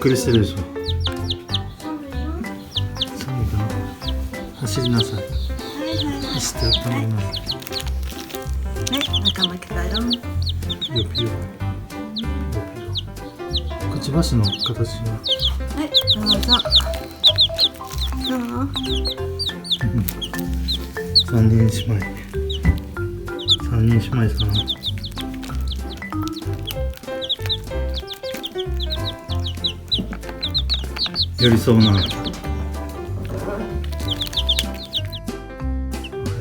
くりしてるでしょ。寒いから走りなさい。はいはいはい。走って温まります。はい、仲間来たよ。よぴよ。くちばしの形は。はい、どうぞ。どう？三人姉妹。三人姉妹かな。寄りそうな。おは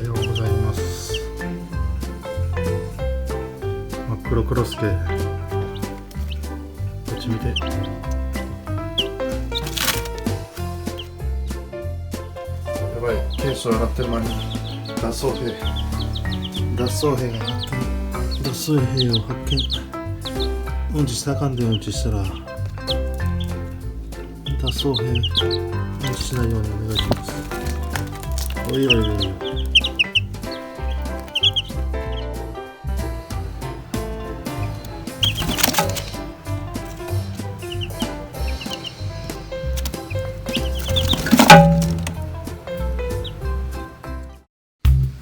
ようございます。真っ黒クロスケ。こっち見て。やばい、ケース上がってる間に脱走兵が発見。脱走兵を発見。うんちしたらあかんでうんちしたら。脱走兵うんちしないようにお願いします。おいおいおい。は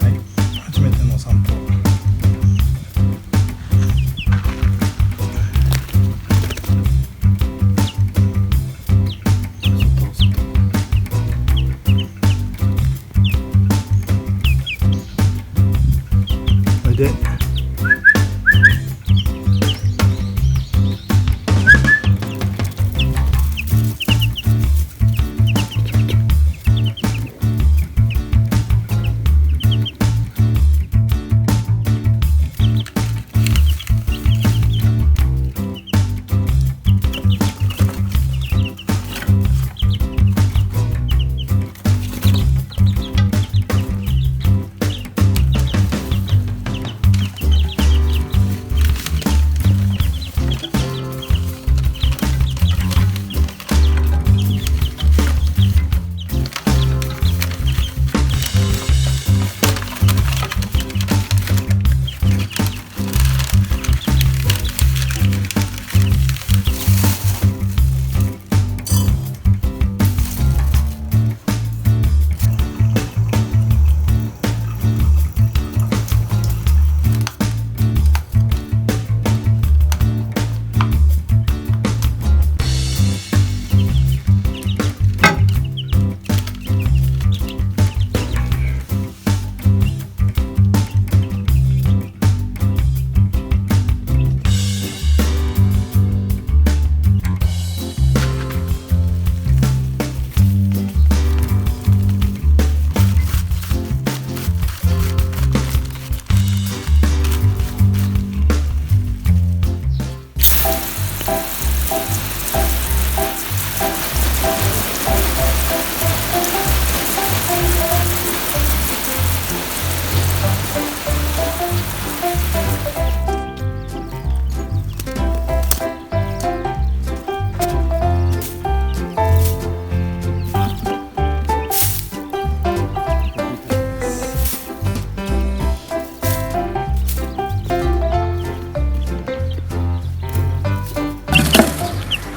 い、初めての散歩。で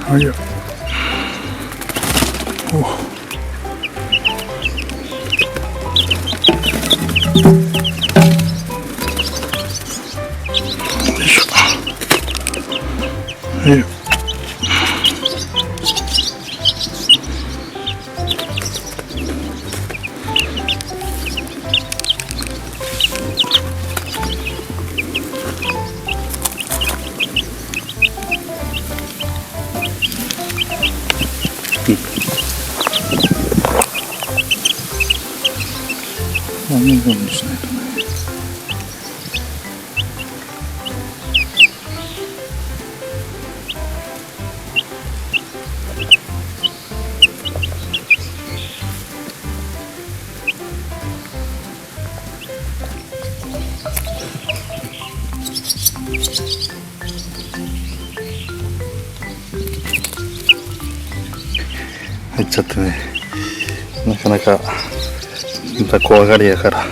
はいよ。およいしょ。はいよ。もう見るようにしないとね。入っちゃってね、なかなかまた怖がりやから